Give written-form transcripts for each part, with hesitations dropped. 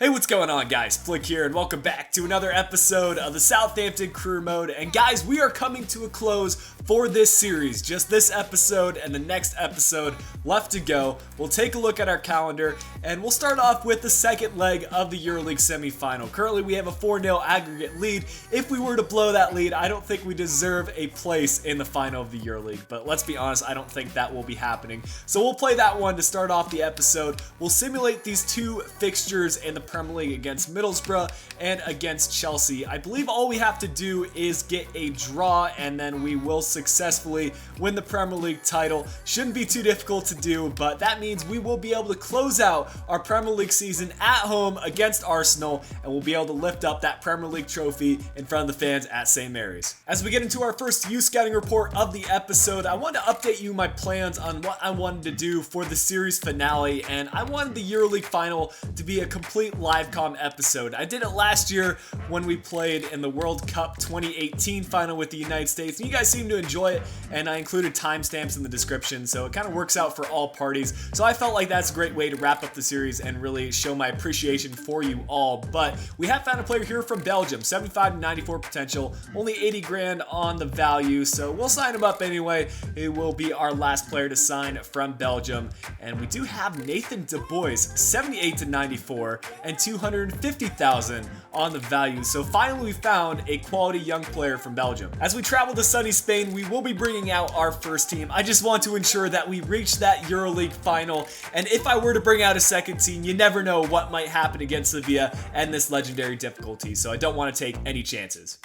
Hey, what's going on, guys? Flick here, and welcome back to another episode of the Southampton Career Mode. And guys, we are coming to a close for this series. Just this episode and the next episode left to go. We'll take a look at our calendar, and we'll start off with the second leg of the EuroLeague semifinal. Currently, we have a 4-0 aggregate lead. If we were to blow that lead, I don't think we deserve a place in the final of the EuroLeague. But let's be honest, I don't think that will be happening. So we'll play that one to start off the episode. We'll simulate these two fixtures in the Premier League against Middlesbrough and against Chelsea. I believe all we have to do is get a draw, and then we will successfully win the Premier League title. Shouldn't be too difficult to do, but that means we will be able to close out our Premier League season at home against Arsenal, and we'll be able to lift up that Premier League trophy in front of the fans at St. Mary's. As we get into our first youth scouting report of the episode, I wanted to update you my plans on what I wanted to do for the series finale, and I wanted the EuroLeague final to be a complete live episode. I did it last year when we played in the World Cup 2018 final with the United States, and you guys seemed to enjoy it, and I included timestamps in the description, so it kind of works out for all parties. So I felt like that's a great way to wrap up the series and really show my appreciation for you all. But we have found a player here from Belgium, 75 to 94 potential, only 80 grand on the value, so we'll sign him up anyway. It will be our last player to sign from Belgium, and we do have Nathan Du Bois, 78 to 94 and 250,000 on the value. So finally we found a quality young player from Belgium. As we travel to sunny Spain, we will be bringing out our first team. I just want to ensure that we reach that EuroLeague final, and if I were to bring out a second team, you never know what might happen against Sevilla and this legendary difficulty, so I don't want to take any chances.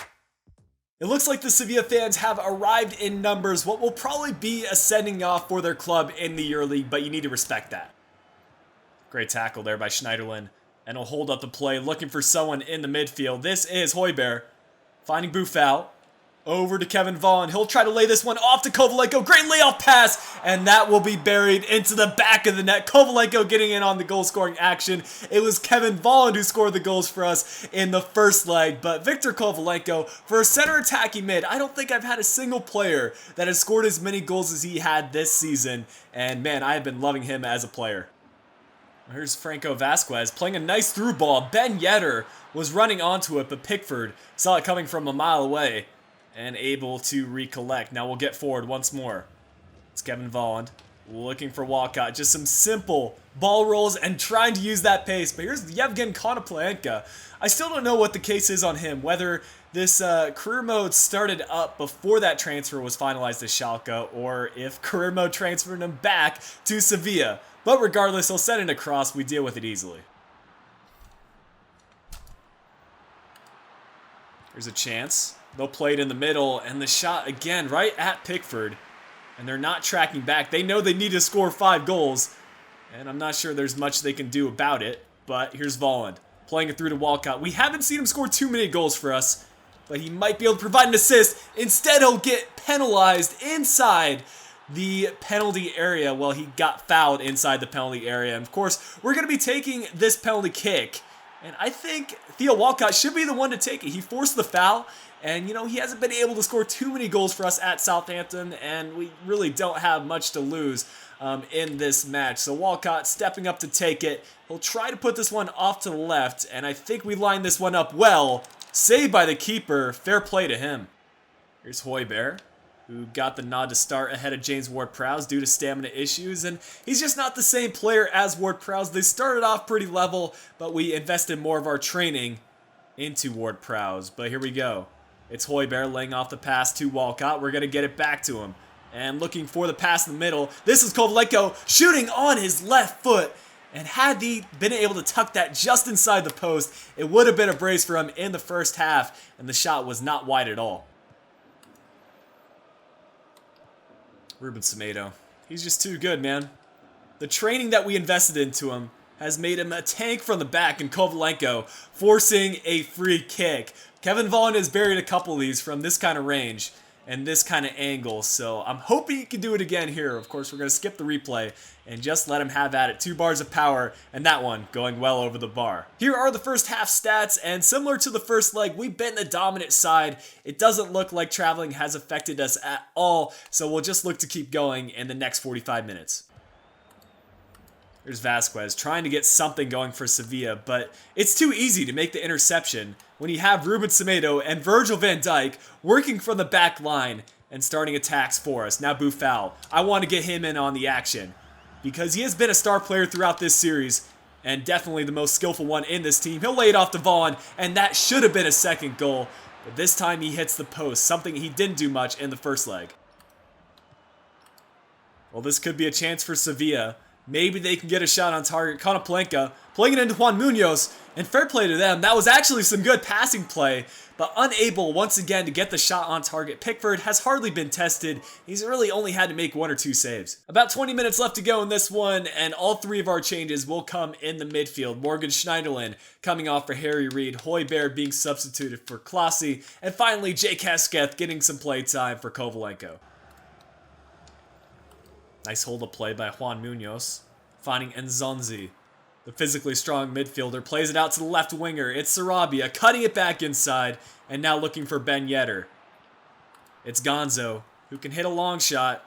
It looks like the Sevilla fans have arrived in numbers, what will probably be a sending off for their club in the EuroLeague, but you need to respect that. Great tackle there by Schneiderlin. And he'll hold up the play, looking for someone in the midfield. This is Højbjerg, finding Buffal. Over to Kevin Volland. He'll try to lay this one off to Kovalenko. Great layoff pass, and that will be buried into the back of the net. Kovalenko getting in on the goal-scoring action. It was Kevin Volland who scored the goals for us in the first leg, but Victor Kovalenko, for a center attacking mid, I don't think I've had a single player that has scored as many goals as he had this season, and man, I have been loving him as a player. Here's Franco Vasquez playing a nice through ball. Ben Yedder was running onto it, but Pickford saw it coming from a mile away and able to recollect. Now we'll get forward once more. It's Kevin Volland looking for Walcott. Just some simple ball rolls and trying to use that pace. But here's Yevgen Konoplyanka. I still don't know what the case is on him, whether this career mode started up before that transfer was finalized to Schalke, or if career mode transferred him back to Sevilla. But regardless, he'll send it across. We deal with it easily. There's a chance. They'll play it in the middle, and the shot again right at Pickford. And they're not tracking back. They know they need to score 5 goals, and I'm not sure there's much they can do about it. But here's Volland playing it through to Walcott. We haven't seen him score too many goals for us, but he might be able to provide an assist. Instead, he'll get penalized inside the penalty area. Well, he got fouled inside the penalty area. And of course, we're going to be taking this penalty kick. And I think Theo Walcott should be the one to take it. He forced the foul. And, you know, he hasn't been able to score too many goals for us at Southampton. And we really don't have much to lose in this match. So Walcott stepping up to take it. He'll try to put this one off to the left. And I think we lined this one up well. Saved by the keeper. Fair play to him. Here's Højbjerg, who got the nod to start ahead of James Ward-Prowse due to stamina issues, and he's just not the same player as Ward-Prowse. They started off pretty level, but we invested more of our training into Ward-Prowse. But here we go. It's Højbjerg laying off the pass to Walcott. We're going to get it back to him. And looking for the pass in the middle. This is Kovalenko shooting on his left foot. And had he been able to tuck that just inside the post, it would have been a brace for him in the first half, and the shot was not wide at all. Ruben Semedo. He's just too good, man. The training that we invested into him has made him a tank from the back, and Kovalenko forcing a free kick. Kevin Volland has buried a couple of these from this kind of range and this kind of angle, so I'm hoping he can do it again here. Of course, we're going to skip the replay and just let him have at it. 2 bars of power, and that one going well over the bar. Here are the first half stats, and similar to the first leg, we've been the dominant side. It doesn't look like traveling has affected us at all, so we'll just look to keep going in the next 45 minutes. There's Vasquez trying to get something going for Sevilla, but it's too easy to make the interception when you have Ruben Semedo and Virgil van Dijk working from the back line and starting attacks for us. Now Boufal. I want to get him in on the action because he has been a star player throughout this series and definitely the most skillful one in this team. He'll lay it off to Vaughan, and that should have been a second goal, but this time he hits the post, something he didn't do much in the first leg. Well, this could be a chance for Sevilla. Maybe they can get a shot on target. Konoplyanka playing it into Juan Munoz, and fair play to them. That was actually some good passing play, but unable once again to get the shot on target. Pickford has hardly been tested. He's really only had to make 1 or 2 saves. About 20 minutes left to go in this one, and all 3 of our changes will come in the midfield. Morgan Schneiderlin coming off for Harry Reid, Højbjerg being substituted for Klaasie, and finally Jake Hesketh getting some play time for Kovalenko. Nice hold of play by Juan Munoz, finding Nzonzi. The physically strong midfielder plays it out to the left winger. It's Sarabia cutting it back inside, and now looking for Ben Yedder. It's Gonzo, who can hit a long shot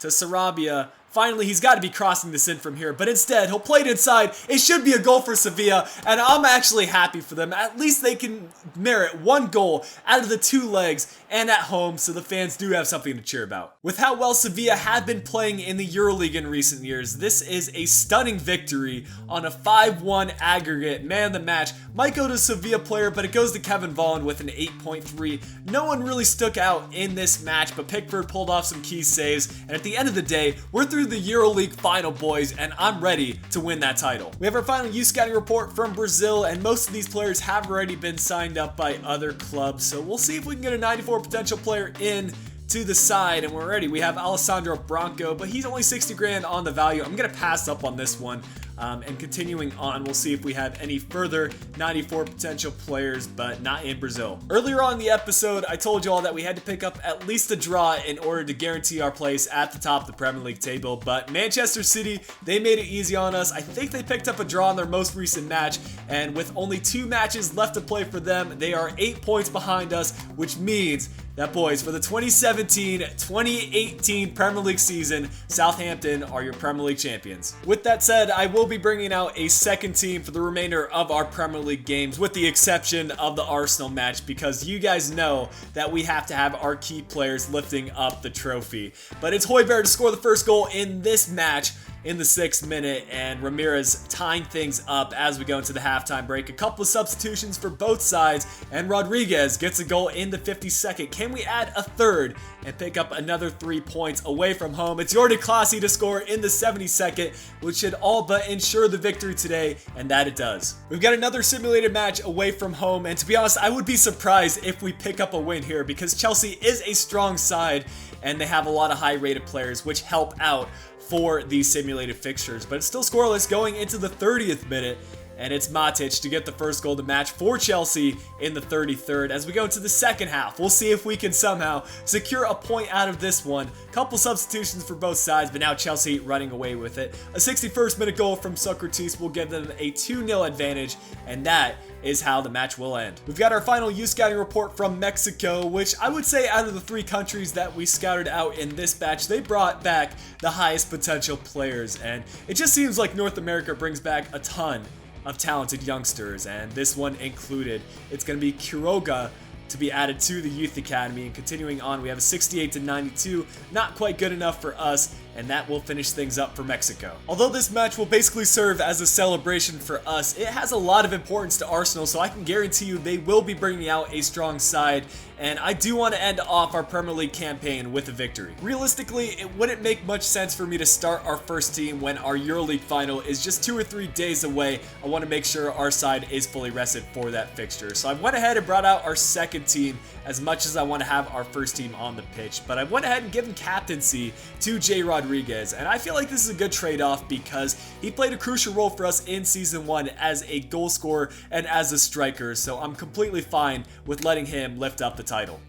to Sarabia. Finally, he's got to be crossing this in from here, but instead, he'll play it inside. It should be a goal for Sevilla, and I'm actually happy for them. At least they can merit 1 goal out of the 2 legs and at home, so the fans do have something to cheer about. With how well Sevilla have been playing in the EuroLeague in recent years, this is a stunning victory on a 5-1 aggregate. Man of the match might go to a Sevilla player, but it goes to Kevin Volland with an 8.3. No one really stuck out in this match, but Pickford pulled off some key saves, and at the end of the day, we're through the EuroLeague final, boys, and I'm ready to win that title. We have our final youth scouting report from Brazil, and most of these players have already been signed up by other clubs, so we'll see if we can get a 94 potential player in to the side, and we're ready. We have Alessandro Branco, but he's only 60 grand on the value. I'm gonna pass up on this one. And continuing on, we'll see if we have any further 94 potential players, but not in Brazil. Earlier on in the episode, I told you all that we had to pick up at least a draw in order to guarantee our place at the top of the Premier League table, but Manchester City, they made it easy on us. I think they picked up a draw in their most recent match, and with only 2 matches left to play for them, they are 8 points behind us, which means that, boys, for the 2017-2018 Premier League season, Southampton are your Premier League champions. With that said, I will be bringing out a second team for the remainder of our Premier League games, with the exception of the Arsenal match, because you guys know that we have to have our key players lifting up the trophy. But it's Højbjerg to score the first goal in this match in the 6th minute, and Ramirez tying things up as we go into the halftime break. A couple of substitutions for both sides, and Rodriguez gets a goal in the 52nd. Can we add a third and pick up another 3 points away from home? It's Jordi Klaasie to score in the 72nd, which should all but ensure the victory today, and that it does. We've got another simulated match away from home, and to be honest, I would be surprised if we pick up a win here, because Chelsea is a strong side, and they have a lot of high-rated players, which help out for these simulated fixtures. But it's still scoreless going into the 30th minute, and it's Matic to get the first goal of the match for Chelsea in the 33rd. As we go into the second half, we'll see if we can somehow secure a point out of this one. Couple substitutions for both sides, but now Chelsea running away with it. A 61st minute goal from Socrates will give them a 2-0 advantage, and that is how the match will end. We've got our final youth scouting report from Mexico, which I would say out of the 3 countries that we scouted out in this batch, they brought back the highest potential players, and it just seems like North America brings back a ton of talented youngsters, and this one included. It's going to be Quiroga to be added to the youth academy, and continuing on, we have a 68-92, not quite good enough for us, and that will finish things up for Mexico. Although this match will basically serve as a celebration for us, it has a lot of importance to Arsenal, so I can guarantee you they will be bringing out a strong side, and I do want to end off our Premier League campaign with a victory. Realistically, it wouldn't make much sense for me to start our first team when our EuroLeague final is just 2 or 3 days away. I want to make sure our side is fully rested for that fixture. So I went ahead and brought out our second team, as much as I want to have our first team on the pitch, but I went ahead and given captaincy to Jay Rodriguez, and I feel like this is a good trade-off because he played a crucial role for us in Season 1 as a goal scorer and as a striker, so I'm completely fine with letting him lift up the title.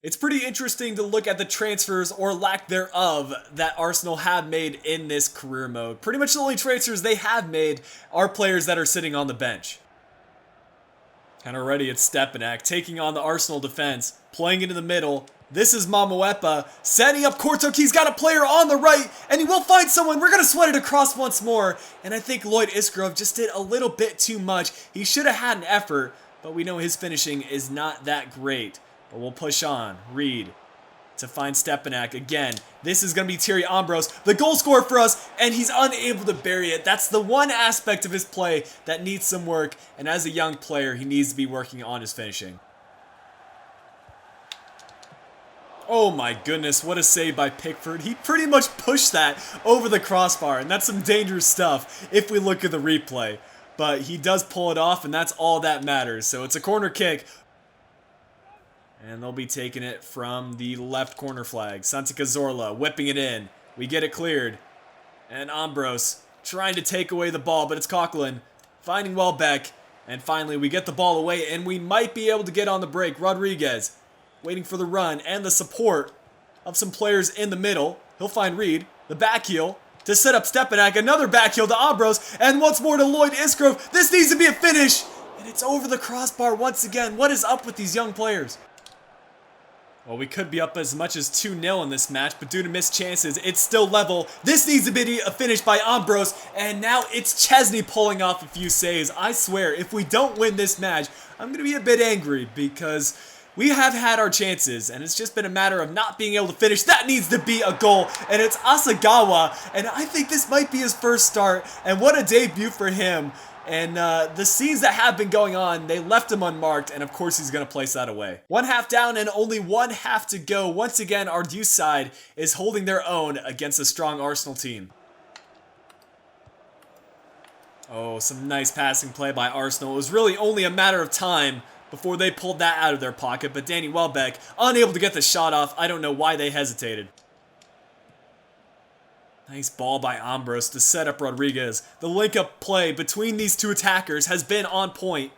It's pretty interesting to look at the transfers, or lack thereof, that Arsenal have made in this career mode. Pretty much the only transfers they have made are players that are sitting on the bench. And already it's Stepanak taking on the Arsenal defense, playing into the middle. This is Mamuepa setting up Kortok. He's got a player on the right, and he will find someone. We're going to sweat it across once more. And I think Lloyd Isgrove just did a little bit too much. He should have had an effort, but we know his finishing is not that great. But we'll push on. Reed to find Stepanak again. This is going to be Thierry Ambrose, the goal scorer for us, and he's unable to bury it. That's the one aspect of his play that needs some work, and as a young player, he needs to be working on his finishing. Oh my goodness, what a save by Pickford. He pretty much pushed that over the crossbar, and that's some dangerous stuff if we look at the replay. But he does pull it off, and that's all that matters. So it's a corner kick. And they'll be taking it from the left corner flag. Santi Cazorla whipping it in. We get it cleared. And Ambrose trying to take away the ball, but it's Coughlin finding Welbeck. And finally, we get the ball away, and we might be able to get on the break. Rodriguez waiting for the run and the support of some players in the middle. He'll find Reed, the back heel, to set up Stepanak. Another back heel to Ambrose, and once more to Lloyd Isgrove. This needs to be a finish, and it's over the crossbar once again. What is up with these young players? Well, we could be up as much as 2-0 in this match, but due to missed chances, it's still level. This needs to be a finish by Ambrose, and now it's Chesney pulling off a few saves. I swear, if we don't win this match, I'm going to be a bit angry because we have had our chances, and it's just been a matter of not being able to finish. That needs to be a goal, and it's Asagawa, and I think this might be his first start, and what a debut for him. And the scenes that have been going on, they left him unmarked, and of course he's going to place that away. 1 half down and only 1 half to go. Once again, our due side is holding their own against a strong Arsenal team. Oh, some nice passing play by Arsenal. It was really only a matter of time before they pulled that out of their pocket, but Danny Welbeck unable to get the shot off. I don't know why they hesitated. Nice ball by Ambrose to set up Rodriguez. The link-up play between these two attackers has been on point.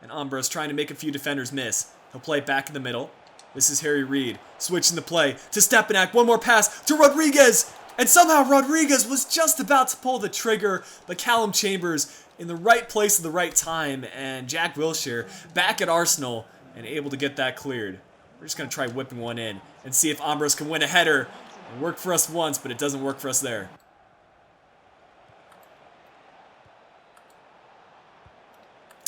And Ambrose trying to make a few defenders miss. He'll play back in the middle. This is Harry Reid switching the play to Stepanak. One more pass to Rodriguez. And somehow Rodriguez was just about to pull the trigger. But Callum Chambers in the right place at the right time. And Jack Wilshere back at Arsenal and able to get that cleared. We're just going to try whipping one in and see if Ambrose can win a header. It worked for us once, but it doesn't work for us there.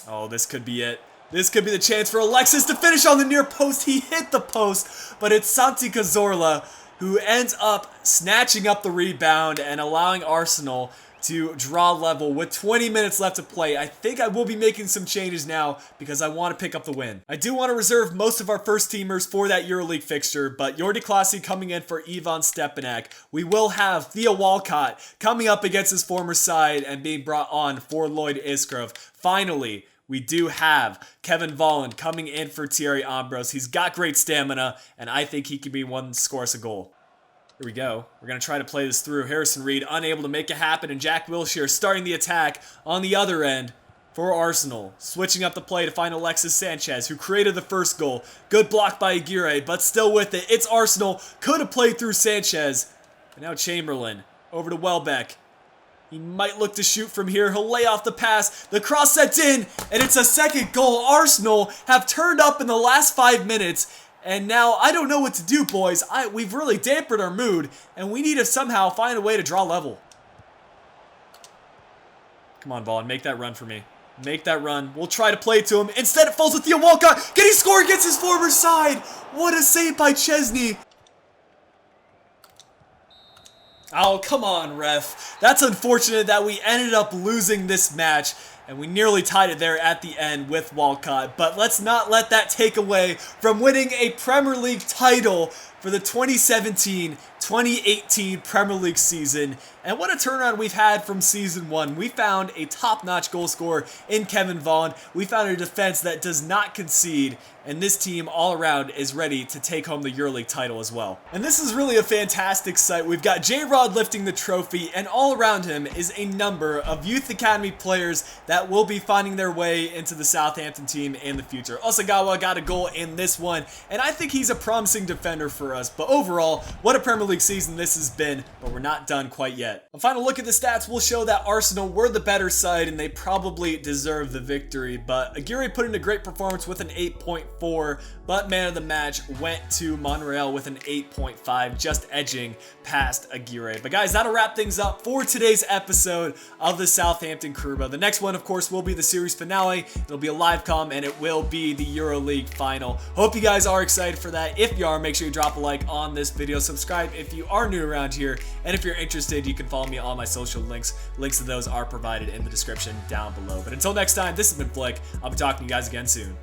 Oh, this could be it. This could be the chance for Alexis to finish on the near post. He hit the post, but it's Santi Cazorla who ends up snatching up the rebound and allowing Arsenal to draw level with 20 minutes left to play. I think I will be making some changes now because I want to pick up the win. I do want to reserve most of our first teamers for that EuroLeague fixture, but Jordi Klaasie coming in for Ivan Stepanak. We will have Theo Walcott coming up against his former side and being brought on for Lloyd Isgrove. Finally, we do have Kevin Volland coming in for Thierry Ambrose. He's got great stamina, and I think he can be one to score us a goal. Here we go. We're going to try to play this through. Harrison Reed unable to make it happen, and Jack Wilshere starting the attack on the other end for Arsenal. Switching up the play to find Alexis Sanchez, who created the first goal. Good block by Aguirre, but still with it. It's Arsenal. Could have played through Sanchez. And now Chamberlain over to Welbeck. He might look to shoot from here. He'll lay off the pass. The cross sets in, and it's a second goal. Arsenal have turned up in the last 5 minutes. And now, I don't know what to do, boys. We've really dampened our mood, and we need to somehow find a way to draw level. Come on, Vaughn, make that run for me. Make that run. We'll try to play it to him. Instead, it falls to Theo Walcott. Can he score against his former side? What a save by Chesney. Oh, come on, ref. That's unfortunate that we ended up losing this match. And we nearly tied it there at the end with Walcott. But let's not let that take away from winning a Premier League title for the 2017-2018 Premier League season. And what a turnaround we've had from Season 1. We found a top-notch goal scorer in Kevin Volland. We found a defense that does not concede. And this team all around is ready to take home the EuroLeague title as well. And this is really a fantastic sight. We've got J-Rod lifting the trophy, and all around him is a number of Youth Academy players that will be finding their way into the Southampton team in the future. Asagawa got a goal in this one, and I think he's a promising defender for for us. But overall, what a Premier League season this has been, but we're not done quite yet. A final look at the stats will show that Arsenal were the better side and they probably deserve the victory, but Aguirre put in a great performance with an 8.4, but man of the match went to Monreal with an 8.5, just edging past Aguirre. But guys, that'll wrap things up for today's episode of the Southampton Crew Mode. The next one, of course, will be the series finale. It'll be a live comm and it will be the EuroLeague final. Hope you guys are excited for that. If you are, make sure you drop a like on this video, subscribe if you are new around here, and if you're interested, you can follow me on my social links. Links to those are provided in the description down below. But until next time, this has been Flick. I'll be talking to you guys again soon.